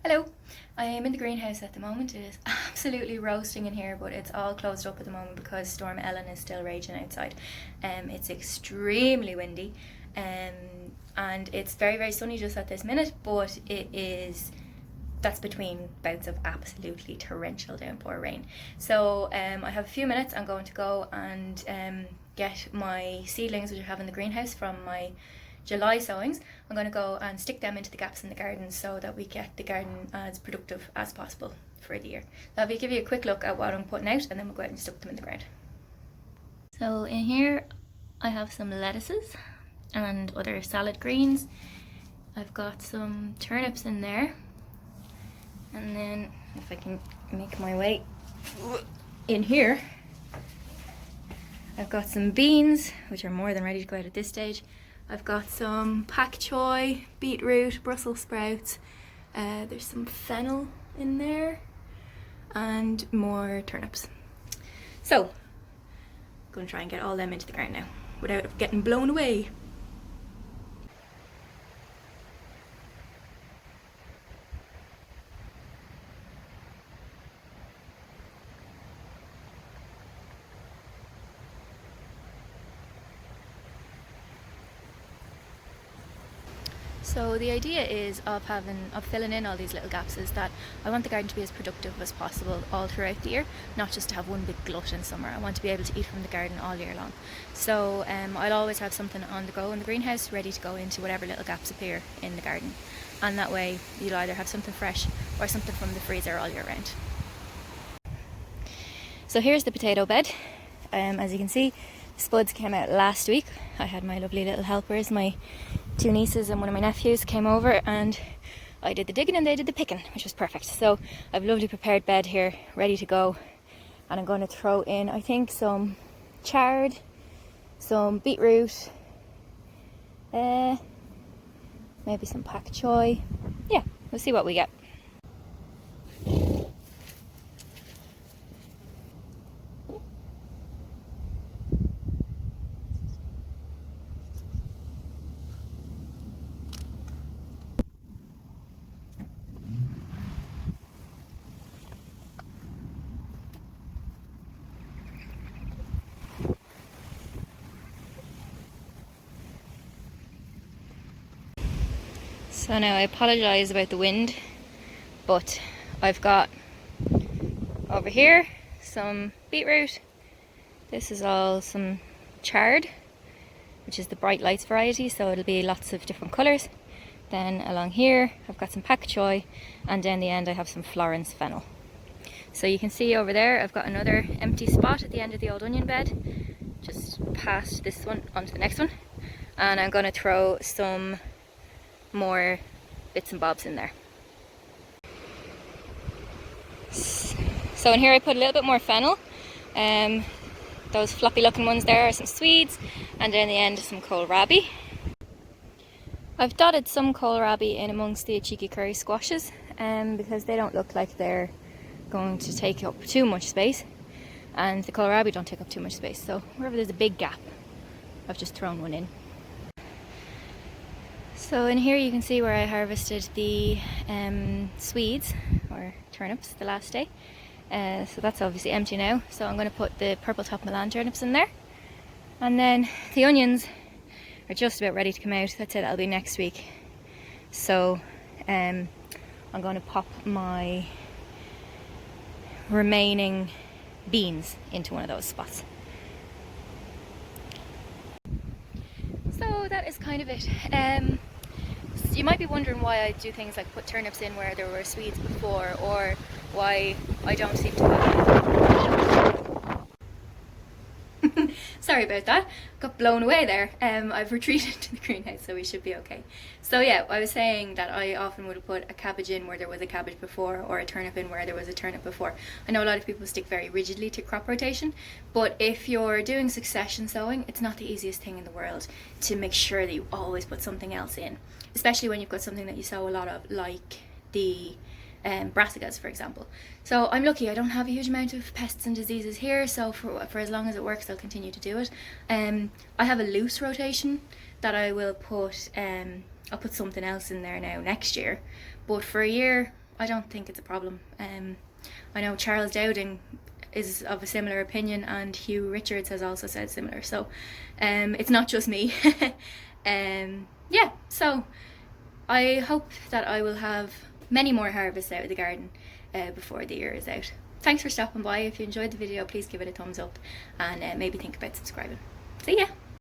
Hello, I am in the greenhouse at the moment. It is absolutely roasting in here, but it's all closed up at the moment because Storm Ellen is still raging outside. It's extremely windy, and it's very sunny just at this minute, but that's between bouts of absolutely torrential downpour rain. So I have a few minutes. I'm going to go and get my seedlings, which I have in the greenhouse from my July sowings. I'm going to go and stick them into the gaps in the garden so that we get the garden as productive as possible for the year. So I'll give you a quick look at what I'm putting out, and then we'll go ahead and stick them in the ground. So in here I have some lettuces and other salad greens. I've got some turnips in there, and then if I can make my way in here, I've got some beans, which are more than ready to go out at this stage. I've got some pak choy, beetroot, Brussels sprouts, there's some fennel in there, and more turnips. So, I'm going to try and get all them into the ground now, without getting blown away. So the idea is of filling in all these little gaps is that I want the garden to be as productive as possible all throughout the year, not just to have one big glut in summer. I want to be able to eat from the garden all year long. So I'll always have something on the go in the greenhouse ready to go into whatever little gaps appear in the garden. And that way you'll either have something fresh or something from the freezer all year round. So here's the potato bed. As you can see, spuds came out last week. I had my lovely little helpers, my two nieces and one of my nephews came over, and I did the digging and they did the picking, which was perfect. So I've a lovely prepared bed here ready to go, and I'm going to throw in, I think, some chard, some beetroot, maybe some pak choy. Yeah, we'll see what we get. So now I apologise about the wind, but I've got over here some beetroot. This is all some chard, which is the bright lights variety, so it'll be lots of different colours. Then along here I've got some pak choy, and down the end I have some Florence fennel. So you can see over there I've got another empty spot at the end of the old onion bed, just past this one onto the next one, and I'm going to throw some more bits and bobs in there. So in here I put a little bit more fennel. Those floppy looking ones there are some Swedes, and down the end some kohlrabi. I've dotted some kohlrabi in amongst the cheeky curry squashes because they don't look like they're going to take up too much space, and the kohlrabi don't take up too much space, so wherever there's a big gap I've just thrown one in. So in here you can see where I harvested the Swedes, or turnips, the last day. So that's obviously empty now. So I'm going to put the purple top Milan turnips in there. And then the onions are just about ready to come out. That's it, that'll be next week. So I'm going to pop my remaining beans into one of those spots. So that is kind of it. You might be wondering why I do things like put turnips in where there were Swedes before, or why I don't seem to have... Sorry about that, got blown away there. I've retreated to the greenhouse, so we should be okay. So yeah, I was saying that I often would have put a cabbage in where there was a cabbage before, or a turnip in where there was a turnip before. I know a lot of people stick very rigidly to crop rotation, but if you're doing succession sowing, it's not the easiest thing in the world to make sure that you always put something else in, especially when you've got something that you sow a lot of, like the brassicas, for example. So I'm lucky, I don't have a huge amount of pests and diseases here, so for as long as it works I'll continue to do it. I have a loose rotation that I will put, I'll put something else in there now next year, but for a year I don't think it's a problem. I know Charles Dowding is of a similar opinion, and Hugh Richards has also said similar. So it's not just me. Yeah, so I hope that I will have many more harvests out of the garden before the year is out. Thanks for stopping by. If you enjoyed the video, please give it a thumbs up and maybe think about subscribing. See ya!